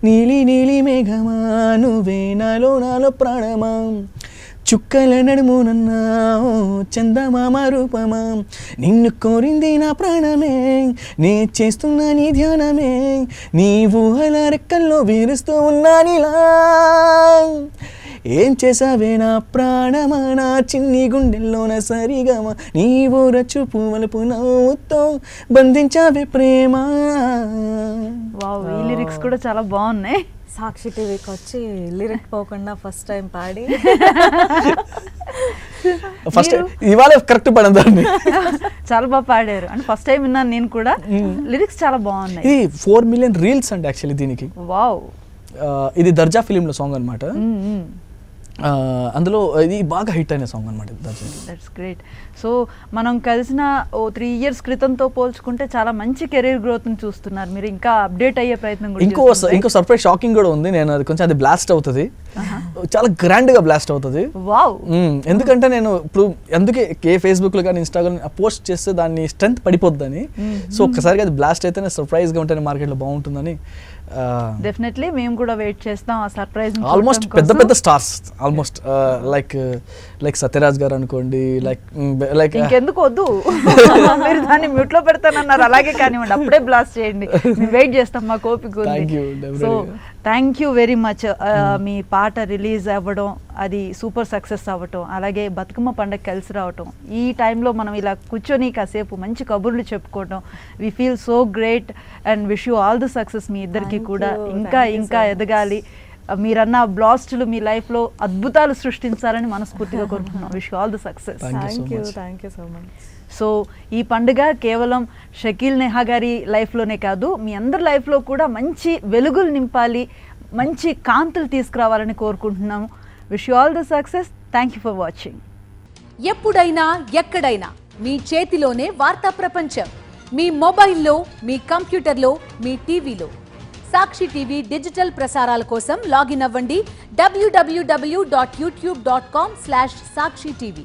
నీలి నీలి మేఘమా నువ్వే నాలో నాలో ప్రాణమా, చుక్కల నడుమునన్నా చందమామ రూపమా, నిన్ను కోరింది నా ప్రాణమే నే చేస్తున్నా నీ ధ్యానమే, నీ ఊహల రెక్కల్లో వీరుస్తూ ఉన్నా నీలా, ఏం చేసావే నా ప్రాణమా నా చిన్ని గుండెల్లోన సరిగమ, నీవు రచ్చుపు వలుపు నవ్వుతో బంధించావే ప్రేమ. వావ్, ఈ లిరిక్స్ కూడా చాలా బాగున్నాయి. సాక్షి టీవీకి వచ్చి లిరిక్ పోకుండా ఫస్ట్ టైం పాడి ఫస్ట్ ఇవాళ కరెక్ట్ పడిందండి. చాలా బాగా పాడారు. అంటే ఫస్ట్ టైం విన్నాను నేను కూడా. లిరిక్స్ చాలా బాగున్నాయి. ఇది 4 మిలియన్ రీల్స్ అండి యాక్చువల్లీ దీనికి. వావ్. ఇది దర్జా ఫిలింలో సాంగ్ అనమాట. అందులో ఇది బాగా హిట్ అయిన సాంగ్ అనమాట. That's great. సో మనం కలిసిన 3 years క్రితంతో పోల్చుకుంటే చాలా మంచి కెరీర్ గ్రోత్ ని చూస్తున్నారు మీరు. ఇంకా అప్డేట్ అయ్యే ప్రయత్నం కూడా ఇంకో సర్ప్రైజ్ షాకింగ్ కూడా ఉంది. నేను అది కొంచెం అది బ్లాస్ట్ అవుతుంది, చాలా గ్రాండ్ గా బ్లాస్ట్ అవుతుంది. వావ్. ఎందుకంటే నేను ఇప్పుడు అందుకే ఫేస్బుక్ లో కానీ ఇన్స్టాగ్రామ్ పోస్ట్ చేస్తే దాన్ని స్ట్రెంత్ పడిపోద్దని. సో ఒక్కసారిగా అది బ్లాస్ట్ అయితేనే సర్ప్రైజ్ గా ఉంటేనే మార్కెట్ లో బాగుంటుందని. డెఫినెట్లీ మేము కూడా వెయిట్ చేస్తాం ఆ సర్ప్రైజ్. ఆల్మోస్ట్ పెద్ద స్టార్స్ ఆల్మోస్ట్ లైక్ సత్యరాజ్ గారు అనుకోండి, లైక్ ఇంకెందుకు వద్దు, మీరు దాన్ని మ్యూట్ లో పెడతానన్నారు, అలాగే కానివ్వండి, అప్పుడే బ్లాస్ట్ చేయండి, మేము వెయిట్ చేస్తాం, మా కోపిక ఉంది. So thank you very much. మీ పాట రిలీజ్ అవ్వడం, అది సూపర్ సక్సెస్ అవ్వటం, అలాగే బతుకమ్మ పండుగ కలిసి రావటం, ఈ టైంలో మనం ఇలా కూర్చొని కాసేపు మంచి కబుర్లు చెప్పుకోవటం, we feel so great and wish you all the success. మీ ఇద్దరికి కూడా ఇంకా ఎదగాలి. మీరన్న బ్లాస్టులు మీ లైఫ్లో అద్భుతాలు సృష్టించాలని మనస్ఫూర్తిగా కోరుకుంటున్నాం. Wish you all the success. Thank you so much. So ఈ పండుగ కేవలం షకీల్ నేహా గారి లైఫ్లోనే కాదు, మీ అందరి లైఫ్లో కూడా మంచి వెలుగులు నింపాలి, మంచి కాంతులు తీసుకురావాలని కోరుకుంటున్నాము. Wish you all the success. Thank you for watching. ఎప్పుడైనా ఎక్కడైనా మీ చేతిలోనే వార్తా ప్రపంచం, మీ మొబైల్లో, మీ కంప్యూటర్లో, మీ టీవీలో. సాక్షి టీవీ డిజిటల్ ప్రసారాల కోసం లాగిన్ అవ్వండి www.youtube.com/సాక్షి టీవీ.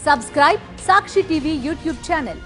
సబ్స్క్రైబ్ సాక్షి టీవీ యూట్యూబ్ ఛానల్.